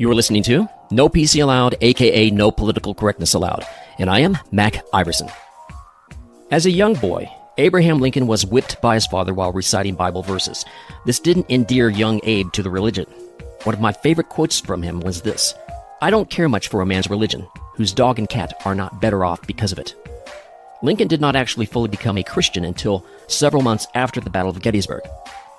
You are listening to No PC Allowed, aka No Political Correctness Allowed, and I am Mac Iverson. As a young boy, Abraham Lincoln was whipped by his father while reciting Bible verses. This didn't endear young Abe to the religion. One of my favorite quotes from him was this: "I don't care much for a man's religion, whose dog and cat are not better off because of it." Lincoln did not actually fully become a Christian until several months after the Battle of Gettysburg.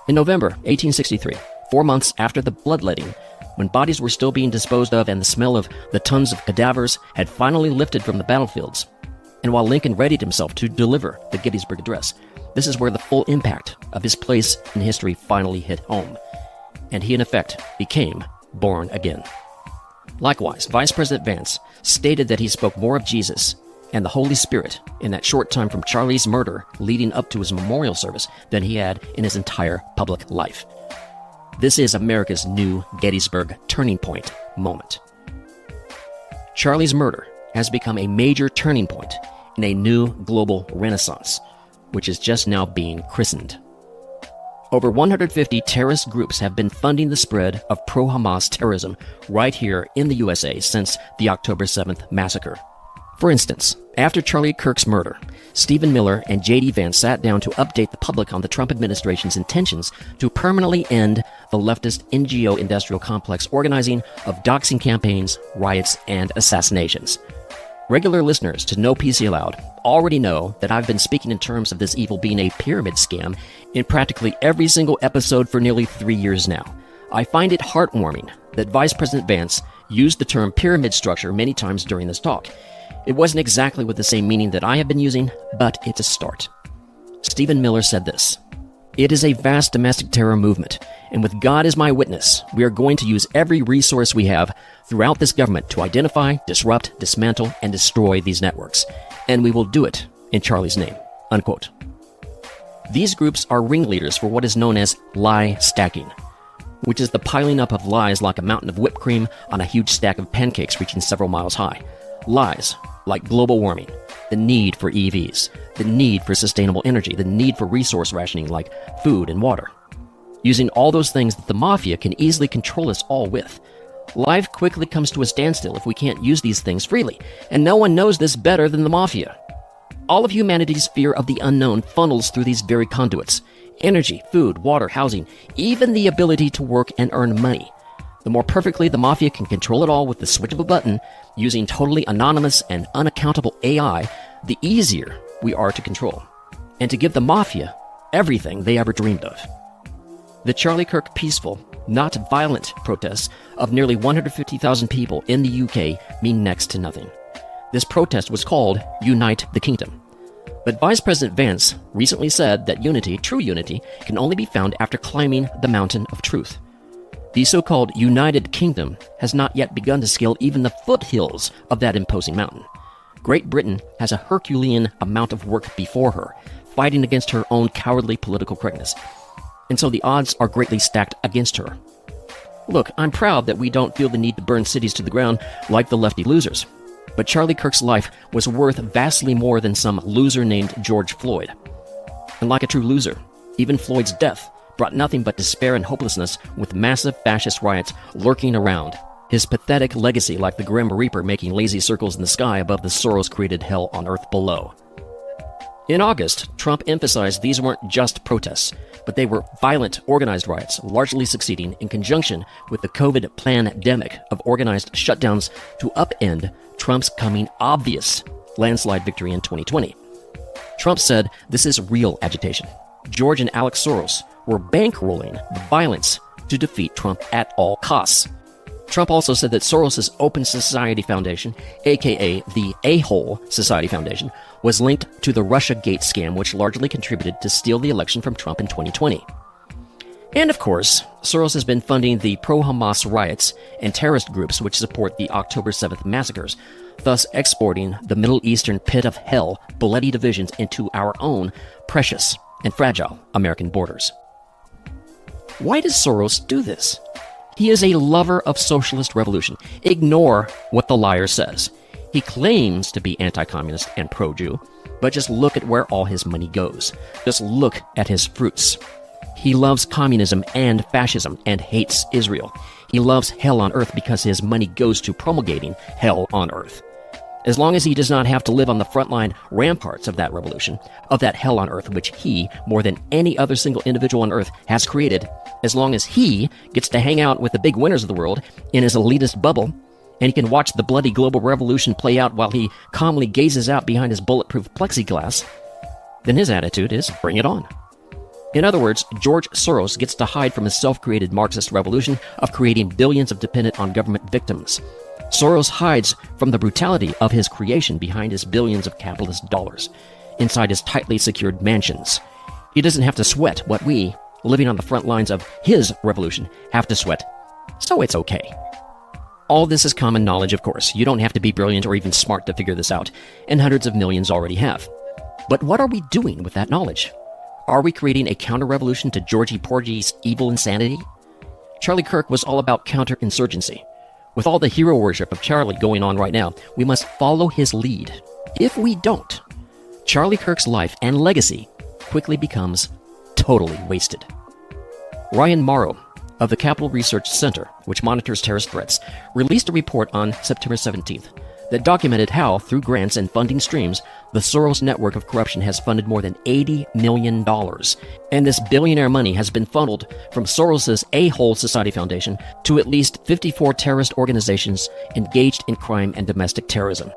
In November 1863, 4 months after the bloodletting, when bodies were still being disposed of and the smell of the tons of cadavers had finally lifted from the battlefields, and while Lincoln readied himself to deliver the Gettysburg Address, this is where the full impact of his place in history finally hit home, and he in effect became born again. Likewise, Vice President Vance stated that he spoke more of Jesus and the Holy Spirit in that short time from Charlie's murder leading up to his memorial service than he had in his entire public life. This is America's new Gettysburg turning point moment. Charlie's murder has become a major turning point in a new global renaissance, which is just now being christened. Over 150 terrorist groups have been funding the spread of pro-Hamas terrorism right here in the USA since the October 7th massacre. For instance, after Charlie Kirk's murder, Stephen Miller and J.D. Vance sat down to update the public on the Trump administration's intentions to permanently end the leftist NGO industrial complex organizing of doxing campaigns, riots, and assassinations. Regular listeners to No PC Allowed already know that I've been speaking in terms of this evil being a pyramid scam in practically every single episode for nearly 3 years now. I find it heartwarming that Vice President Vance used the term pyramid structure many times during this talk. It wasn't exactly with the same meaning that I have been using, but it's a start. Stephen Miller said this: "It is a vast domestic terror movement, and with God as my witness, we are going to use every resource we have throughout this government to identify, disrupt, dismantle, and destroy these networks. And we will do it in Charlie's name." Unquote. These groups are ringleaders for what is known as lie stacking, which is the piling up of lies like a mountain of whipped cream on a huge stack of pancakes reaching several miles high. Lies like global warming, the need for EVs, the need for sustainable energy, the need for resource rationing like food and water. Using all those things that the mafia can easily control us all with. Life quickly comes to a standstill if we can't use these things freely, and no one knows this better than the mafia. All of humanity's fear of the unknown funnels through these very conduits: energy, food, water, housing, even the ability to work and earn money. The more perfectly the mafia can control it all with the switch of a button, using totally anonymous and unaccountable AI, the easier we are to control, and to give the mafia everything they ever dreamed of. The Charlie Kirk peaceful, not violent protests of nearly 150,000 people in the UK mean next to nothing. This protest was called Unite the Kingdom. But Vice President Vance recently said that unity, true unity, can only be found after climbing the mountain of truth. The so-called United Kingdom has not yet begun to scale even the foothills of that imposing mountain. Great Britain has a Herculean amount of work before her, fighting against her own cowardly political correctness. And so the odds are greatly stacked against her. Look, I'm proud that we don't feel the need to burn cities to the ground like the lefty losers. But Charlie Kirk's life was worth vastly more than some loser named George Floyd. And like a true loser, even Floyd's death brought nothing but despair and hopelessness, with massive fascist riots lurking around. His pathetic legacy like the Grim Reaper making lazy circles in the sky above the Soros-created hell on earth below. In August, Trump emphasized these weren't just protests, but they were violent, organized riots, largely succeeding in conjunction with the COVID pandemic of organized shutdowns to upend Trump's coming obvious landslide victory in 2020. Trump said this is real agitation. George and Alex Soros were bankrolling the violence to defeat Trump at all costs. Trump also said that Soros' Open Society Foundation, aka the A-Hole Society Foundation, was linked to the Russiagate scam, which largely contributed to steal the election from Trump in 2020. And of course, Soros has been funding the pro-Hamas riots and terrorist groups which support the October 7th massacres, thus exporting the Middle Eastern pit of hell bloody divisions into our own precious and fragile American borders. Why does Soros do this? He is a lover of socialist revolution. Ignore what the liar says. He claims to be anti-communist and pro-Jew, but just look at where all his money goes. Just look at his fruits. He loves communism and fascism and hates Israel. He loves hell on earth because his money goes to promulgating hell on earth. As long as he does not have to live on the frontline ramparts of that revolution, of that hell on earth which he, more than any other single individual on earth, has created, as long as he gets to hang out with the big winners of the world in his elitist bubble, and he can watch the bloody global revolution play out while he calmly gazes out behind his bulletproof plexiglass, then his attitude is bring it on. In other words, George Soros gets to hide from his self-created Marxist revolution of creating billions of dependent on government victims. Soros hides from the brutality of his creation behind his billions of capitalist dollars, inside his tightly secured mansions. He doesn't have to sweat what we, living on the front lines of his revolution, have to sweat. So it's okay. All this is common knowledge, of course. You don't have to be brilliant or even smart to figure this out, and hundreds of millions already have. But what are we doing with that knowledge? Are we creating a counter-revolution to Georgie Porgy's evil insanity? Charlie Kirk was all about counterinsurgency. With all the hero worship of Charlie going on right now, we must follow his lead. If we don't, Charlie Kirk's life and legacy quickly becomes totally wasted. Ryan Morrow of the Capital Research Center, which monitors terrorist threats, released a report on September 17th that documented how, through grants and funding streams, the Soros network of corruption has funded more than $80 million. And this billionaire money has been funneled from Soros's A-Hole Society Foundation to at least 54 terrorist organizations engaged in crime and domestic terrorism.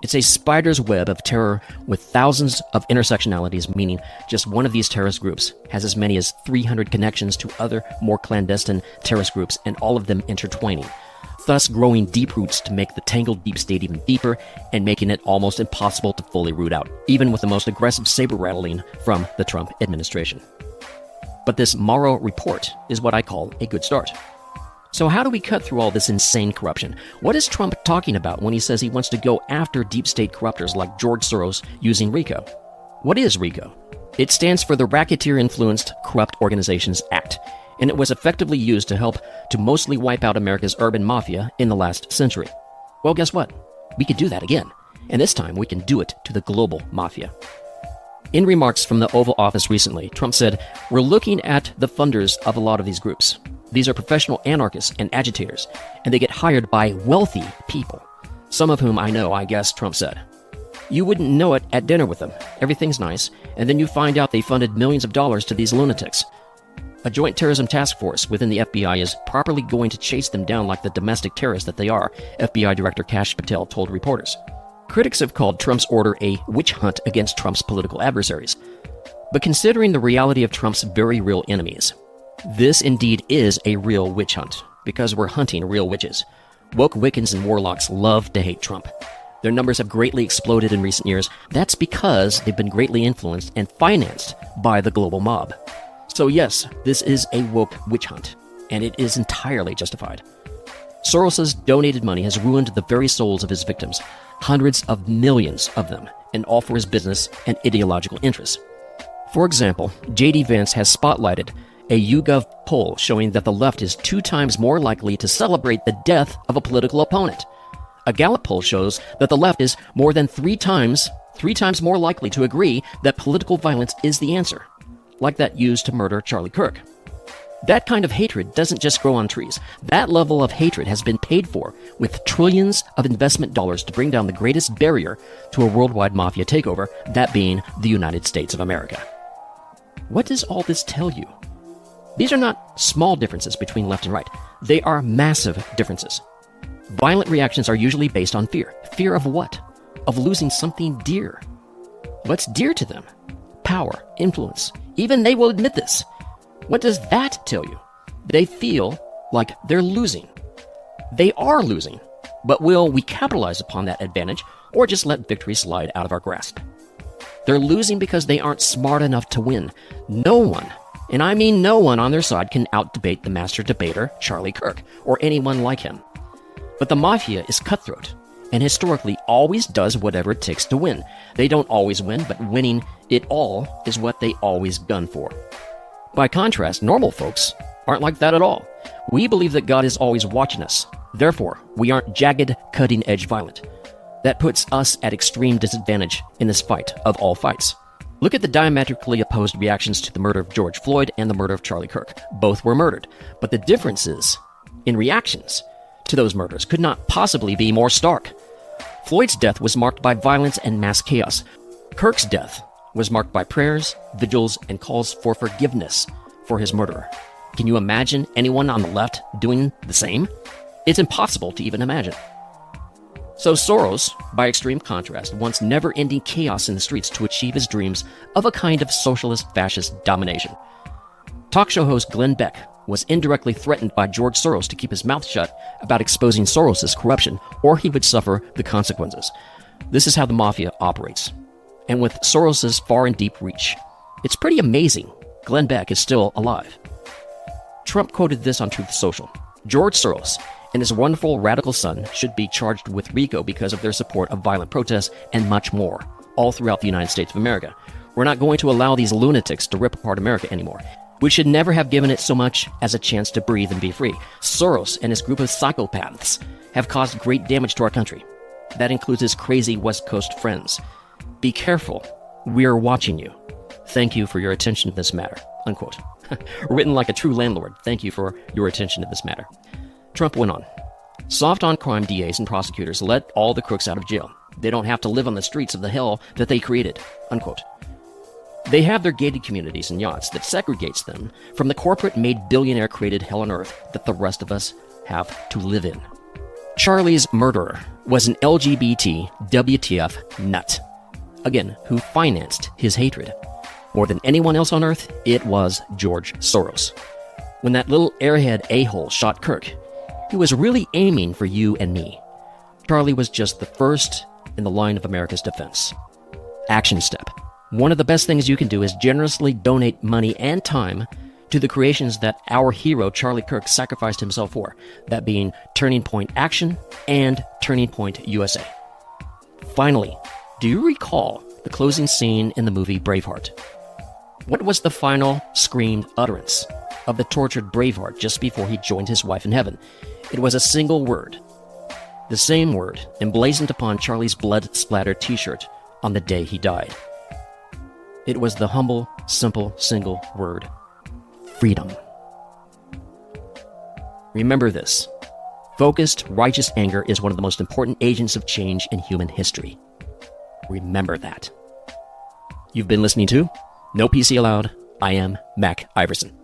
It's a spider's web of terror with thousands of intersectionalities, meaning just one of these terrorist groups has as many as 300 connections to other, more clandestine terrorist groups, and all of them intertwining, thus growing deep roots to make the tangled deep state even deeper and making it almost impossible to fully root out, even with the most aggressive saber-rattling from the Trump administration. But this Morrow report is what I call a good start. So how do we cut through all this insane corruption? What is Trump talking about when he says he wants to go after deep state corruptors like George Soros using RICO? What is RICO? It stands for the Racketeer-Influenced Corrupt Organizations Act, and it was effectively used to help to mostly wipe out America's urban mafia in the last century. Well, guess what? We could do that again, and this time we can do it to the global mafia. In remarks from the Oval Office recently, Trump said, "We're looking at the funders of a lot of these groups. These are professional anarchists and agitators, and they get hired by wealthy people, some of whom I know, I guess," Trump said. "You wouldn't know it at dinner with them. Everything's nice, and then you find out they funded millions of dollars to these lunatics. A joint terrorism task force within the FBI is properly going to chase them down like the domestic terrorists that they are," FBI Director Kash Patel told reporters. Critics have called Trump's order a witch hunt against Trump's political adversaries. But considering the reality of Trump's very real enemies, this indeed is a real witch hunt, because we're hunting real witches. Woke Wiccans and warlocks love to hate Trump. Their numbers have greatly exploded in recent years. That's because they've been greatly influenced and financed by the global mob. So yes, this is a woke witch hunt, and it is entirely justified. Soros's donated money has ruined the very souls of his victims, hundreds of millions of them, and all for his business and ideological interests. For example, J.D. Vance has spotlighted a YouGov poll showing that the left is 2 times more likely to celebrate the death of a political opponent. A Gallup poll shows that the left is more than 3 times more likely to agree that political violence is the answer, like that used to murder Charlie Kirk. That kind of hatred doesn't just grow on trees. That level of hatred has been paid for with trillions of investment dollars to bring down the greatest barrier to a worldwide mafia takeover, that being the United States of America. What does all this tell you? These are not small differences between left and right. They are massive differences. Violent reactions are usually based on fear. Fear of what? Of losing something dear. What's dear to them? Power, influence. Even they will admit this. What does that tell you? They feel like they're losing. They are losing. But will we capitalize upon that advantage or just let victory slide out of our grasp? They're losing because they aren't smart enough to win. No one, and I mean no one on their side, can out-debate the master debater, Charlie Kirk, or anyone like him. But the mafia is cutthroat, and historically always does whatever it takes to win. They don't always win, but winning it all is what they always gun for. By contrast, normal folks aren't like that at all. We believe that God is always watching us. Therefore, we aren't jagged, cutting-edge violent. That puts us at extreme disadvantage in this fight of all fights. Look at the diametrically opposed reactions to the murder of George Floyd and the murder of Charlie Kirk. Both were murdered. But the difference is, in reactions to those murders could not possibly be more stark. Floyd's death was marked by violence and mass chaos. Kirk's death was marked by prayers, vigils, and calls for forgiveness for his murderer. Can you imagine anyone on the left doing the same? It's impossible to even imagine. So Soros, by extreme contrast, wants never-ending chaos in the streets to achieve his dreams of a kind of socialist fascist domination. Talk show host Glenn Beck was indirectly threatened by George Soros to keep his mouth shut about exposing Soros' corruption, or he would suffer the consequences. This is how the mafia operates. And with Soros' far and deep reach, it's pretty amazing Glenn Beck is still alive. Trump quoted this on Truth Social. George Soros and his wonderful radical son should be charged with RICO because of their support of violent protests and much more, all throughout the United States of America. We're not going to allow these lunatics to rip apart America anymore. We should never have given it so much as a chance to breathe and be free. Soros and his group of psychopaths have caused great damage to our country. That includes his crazy West Coast friends. Be careful. We're watching you. Thank you for your attention to this matter. Unquote. Written like a true landlord. Thank you for your attention to this matter. Trump went on. Soft on crime DAs and prosecutors let all the crooks out of jail. They don't have to live on the streets of the hell that they created. Unquote. They have their gated communities and yachts that segregates them from the corporate-made billionaire-created hell on earth that the rest of us have to live in. Charlie's murderer was an LGBT WTF nut. Again, who financed his hatred. More than anyone else on earth, it was George Soros. When that little airhead a-hole shot Kirk, he was really aiming for you and me. Charlie was just the first in the line of America's defense. Action step. One of the best things you can do is generously donate money and time to the creations that our hero Charlie Kirk sacrificed himself for, that being Turning Point Action and Turning Point USA. Finally, do you recall the closing scene in the movie Braveheart? What was the final screamed utterance of the tortured Braveheart just before he joined his wife in heaven? It was a single word. The same word emblazoned upon Charlie's blood-splattered t-shirt on the day he died. It was the humble, simple, single word: freedom. Remember this. Focused, righteous anger is one of the most important agents of change in human history. Remember that. You've been listening to No PC Allowed. I am Mac Iverson.